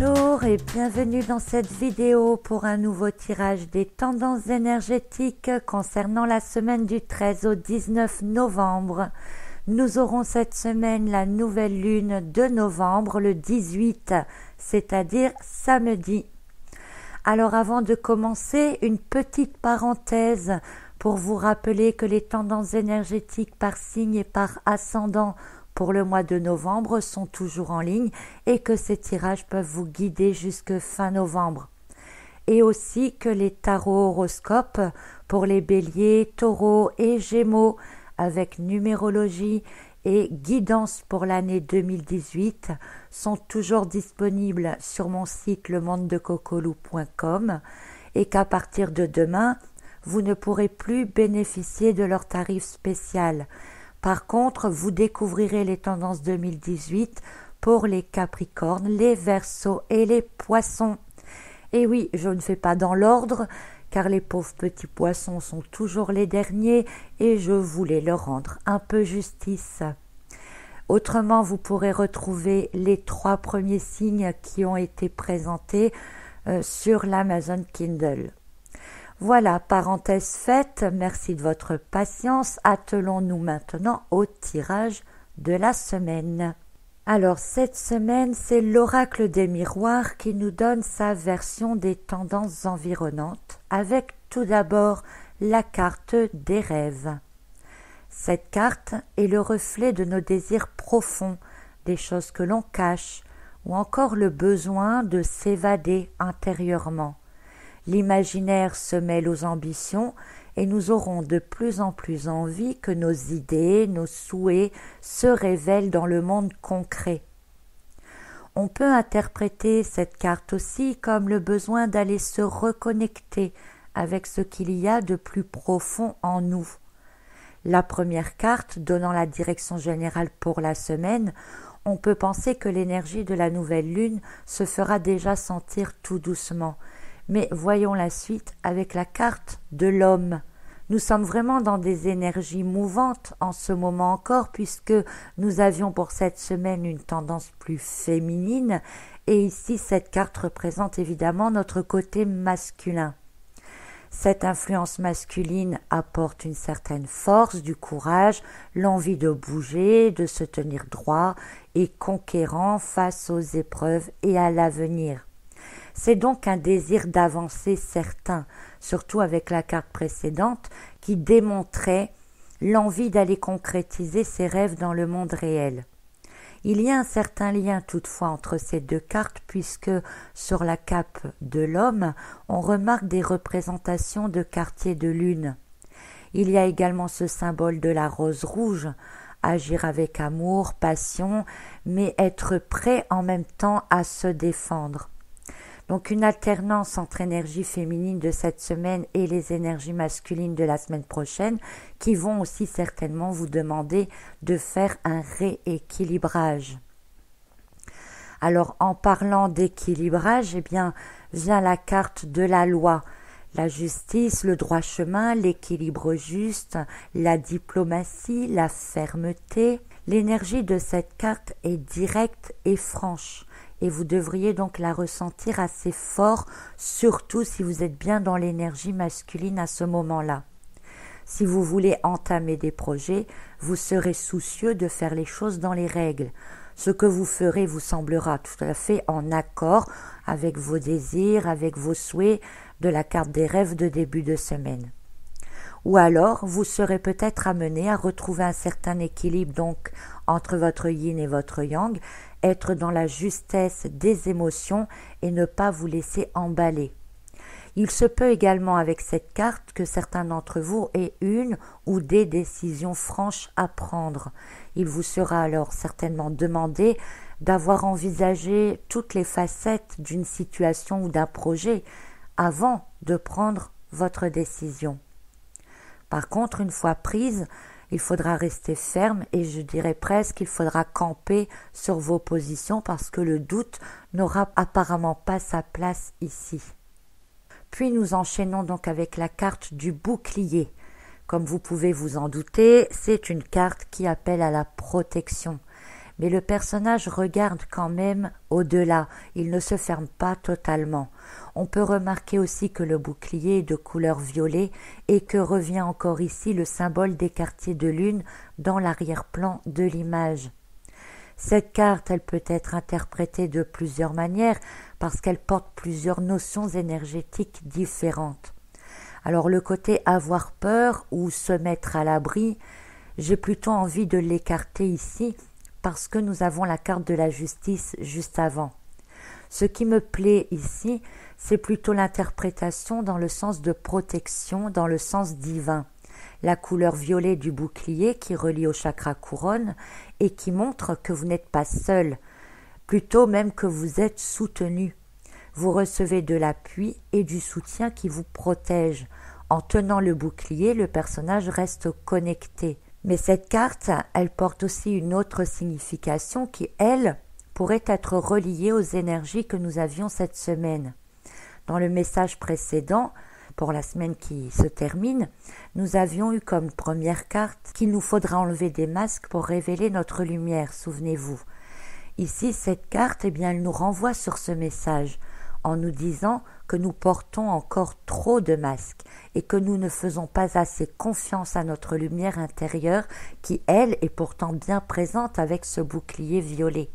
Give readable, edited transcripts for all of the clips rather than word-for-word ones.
Bonjour et bienvenue dans cette vidéo pour un nouveau tirage des tendances énergétiques concernant la semaine du 13 au 19 novembre. Nous aurons cette semaine la nouvelle lune de novembre, le 18, c'est-à-dire samedi. Alors avant de commencer, une petite parenthèse pour vous rappeler que les tendances énergétiques par signe et par ascendant pour le mois de novembre sont toujours en ligne et que ces tirages peuvent vous guider jusque fin novembre. Et aussi que les tarots horoscopes pour les béliers, taureaux et gémeaux avec numérologie et guidance pour l'année 2018 sont toujours disponibles sur mon site lemondedecocolou.com et qu'à partir de demain, vous ne pourrez plus bénéficier de leur tarif spécial. Par contre, vous découvrirez les tendances 2018 pour les Capricornes, les Verseaux et les Poissons. Et oui, je ne fais pas dans l'ordre, car les pauvres petits poissons sont toujours les derniers et je voulais leur rendre un peu justice. Autrement, vous pourrez retrouver les 3 premiers signes qui ont été présentés sur l'Amazon Kindle. Voilà, parenthèse faite, merci de votre patience. Attelons-nous maintenant au tirage de la semaine. Alors, cette semaine, c'est l'oracle des miroirs qui nous donne sa version des tendances environnantes, avec tout d'abord la carte des rêves. Cette carte est le reflet de nos désirs profonds, des choses que l'on cache, ou encore le besoin de s'évader intérieurement. L'imaginaire se mêle aux ambitions et nous aurons de plus en plus envie que nos idées, nos souhaits se révèlent dans le monde concret. On peut interpréter cette carte aussi comme le besoin d'aller se reconnecter avec ce qu'il y a de plus profond en nous. La première carte donnant la direction générale pour la semaine, on peut penser que l'énergie de la nouvelle lune se fera déjà sentir tout doucement. Mais voyons la suite avec la carte de l'homme. Nous sommes vraiment dans des énergies mouvantes en ce moment encore puisque nous avions pour cette semaine une tendance plus féminine et ici cette carte représente évidemment notre côté masculin. Cette influence masculine apporte une certaine force, du courage, l'envie de bouger, de se tenir droit et conquérant face aux épreuves et à l'avenir. C'est donc un désir d'avancer certain, surtout avec la carte précédente qui démontrait l'envie d'aller concrétiser ses rêves dans le monde réel. Il y a un certain lien toutefois entre ces deux cartes puisque sur la cape de l'homme, on remarque des représentations de quartiers de lune. Il y a également ce symbole de la rose rouge, agir avec amour, passion, mais être prêt en même temps à se défendre. Donc une alternance entre énergie féminine de cette semaine et les énergies masculines de la semaine prochaine qui vont aussi certainement vous demander de faire un rééquilibrage. Alors en parlant d'équilibrage, eh bien vient la carte de la loi, la justice, le droit chemin, l'équilibre juste, la diplomatie, la fermeté. L'énergie de cette carte est directe et franche. Et vous devriez donc la ressentir assez fort, surtout si vous êtes bien dans l'énergie masculine à ce moment-là. Si vous voulez entamer des projets, vous serez soucieux de faire les choses dans les règles. Ce que vous ferez vous semblera tout à fait en accord avec vos désirs, avec vos souhaits de la carte des rêves de début de semaine. Ou alors, vous serez peut-être amené à retrouver un certain équilibre donc entre votre yin et votre yang, être dans la justesse des émotions et ne pas vous laisser emballer. Il se peut également avec cette carte que certains d'entre vous aient une ou des décisions franches à prendre. Il vous sera alors certainement demandé d'avoir envisagé toutes les facettes d'une situation ou d'un projet avant de prendre votre décision. Par contre, une fois prise, il faudra rester ferme et je dirais presque qu'il faudra camper sur vos positions parce que le doute n'aura apparemment pas sa place ici. Puis nous enchaînons donc avec la carte du bouclier. Comme vous pouvez vous en douter, c'est une carte qui appelle à la protection. mais le personnage regarde quand même au-delà, il ne se ferme pas totalement. On peut remarquer aussi que le bouclier est de couleur violet et que revient encore ici le symbole des quartiers de lune dans l'arrière-plan de l'image. Cette carte, elle peut être interprétée de plusieurs manières parce qu'elle porte plusieurs notions énergétiques différentes. Alors le côté avoir peur ou se mettre à l'abri, j'ai plutôt envie de l'écarter ici parce que nous avons la carte de la justice juste avant. Ce qui me plaît ici, c'est plutôt l'interprétation dans le sens de protection, dans le sens divin. La couleur violet du bouclier qui relie au chakra couronne et qui montre que vous n'êtes pas seul, plutôt même que vous êtes soutenu. Vous recevez de l'appui et du soutien qui vous protège. En tenant le bouclier, le personnage reste connecté. Mais cette carte, elle porte aussi une autre signification qui, elle, pourrait être reliée aux énergies que nous avions cette semaine. Dans le message précédent, pour la semaine qui se termine, nous avions eu comme première carte qu'il nous faudra enlever des masques pour révéler notre lumière, souvenez-vous. Ici, cette carte, elle nous renvoie sur ce message en nous disant que nous portons encore trop de masques et que nous ne faisons pas assez confiance à notre lumière intérieure qui, elle, est pourtant bien présente avec ce bouclier violet.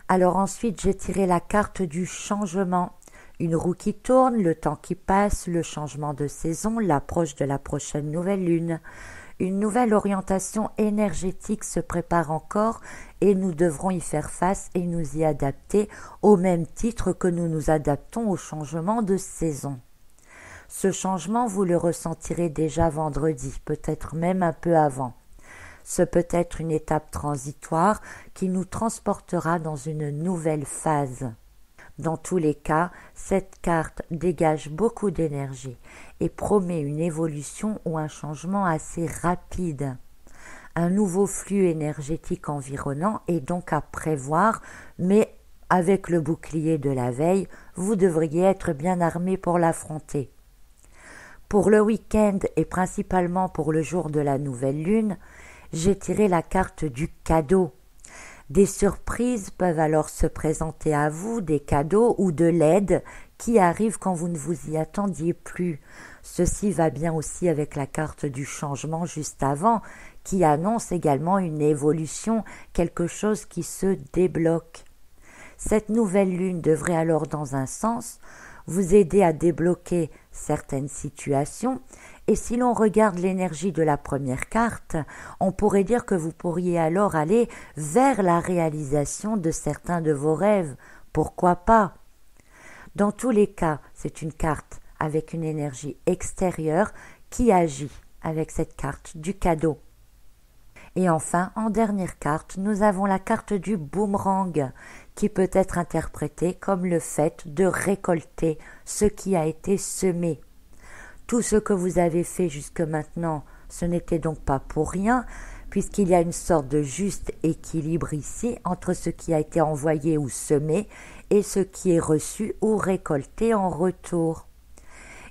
Alors ensuite, j'ai tiré la carte du changement. Une roue qui tourne, le temps qui passe, le changement de saison, l'approche de la prochaine nouvelle lune. Une nouvelle orientation énergétique se prépare encore et nous devrons y faire face et nous y adapter au même titre que nous nous adaptons au changement de saison. Ce changement, vous le ressentirez déjà vendredi, peut-être même un peu avant. Ce peut être une étape transitoire qui nous transportera dans une nouvelle phase. Dans tous les cas, cette carte dégage beaucoup d'énergie et promet une évolution ou un changement assez rapide. Un nouveau flux énergétique environnant est donc à prévoir, mais avec le bouclier de la veille, vous devriez être bien armé pour l'affronter. Pour le week-end et principalement pour le jour de la nouvelle lune, j'ai tiré la carte du cadeau. Des surprises peuvent alors se présenter à vous, des cadeaux ou de l'aide qui arrivent quand vous ne vous y attendiez plus. Ceci va bien aussi avec la carte du changement juste avant, qui annonce également une évolution, quelque chose qui se débloque. Cette nouvelle lune devrait alors, dans un sens, vous aider à débloquer certaines situations. Et si l'on regarde l'énergie de la première carte, on pourrait dire que vous pourriez alors aller vers la réalisation de certains de vos rêves. Pourquoi pas? Dans tous les cas, c'est une carte avec une énergie extérieure qui agit avec cette carte du cadeau. Et enfin, en dernière carte, nous avons la carte du boomerang, qui peut être interprétée comme le fait de récolter ce qui a été semé. Tout ce que vous avez fait jusque maintenant, ce n'était donc pas pour rien, puisqu'il y a une sorte de juste équilibre ici entre ce qui a été envoyé ou semé et ce qui est reçu ou récolté en retour.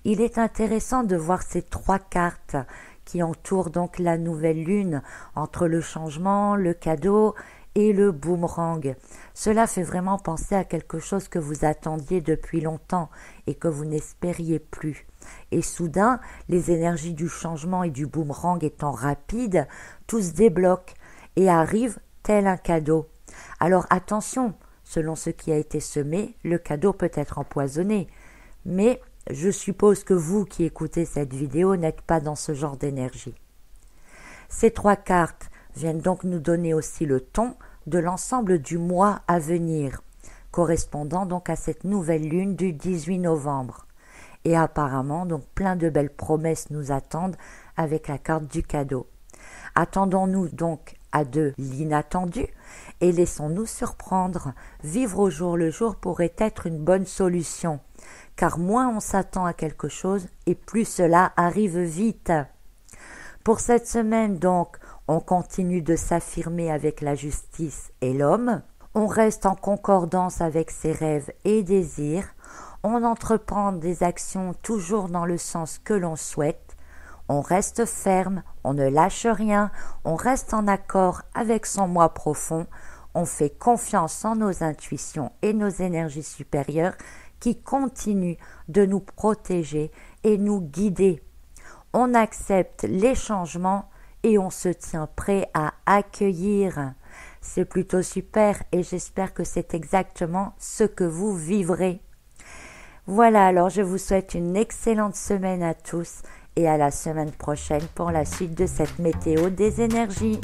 Il est intéressant de voir ces trois cartes qui entourent donc la nouvelle lune entre le changement, le cadeau et le boomerang. Cela fait vraiment penser à quelque chose que vous attendiez depuis longtemps et que vous n'espériez plus. Et soudain, les énergies du changement et du boomerang étant rapides, tout se débloque et arrive tel un cadeau. Alors attention, selon ce qui a été semé, le cadeau peut être empoisonné. Mais je suppose que vous qui écoutez cette vidéo n'êtes pas dans ce genre d'énergie. Ces trois cartes viennent donc nous donner aussi le ton de l'ensemble du mois à venir, correspondant donc à cette nouvelle lune du 18 novembre. Et apparemment, donc plein de belles promesses nous attendent avec la carte du cadeau. Attendons-nous donc à de l'inattendu et laissons-nous surprendre. Vivre au jour le jour pourrait être une bonne solution, car moins on s'attend à quelque chose et plus cela arrive vite. Pour cette semaine donc, on continue de s'affirmer avec la justice et l'homme, on reste en concordance avec ses rêves et désirs, on entreprend des actions toujours dans le sens que l'on souhaite, on reste ferme, on ne lâche rien, on reste en accord avec son moi profond, On fait confiance en nos intuitions et nos énergies supérieures qui continuent de nous protéger et nous guider. On accepte les changements et on se tient prêt à accueillir. C'est plutôt super et j'espère que c'est exactement ce que vous vivrez. Voilà, alors je vous souhaite une excellente semaine à tous et à la semaine prochaine pour la suite de cette météo des énergies.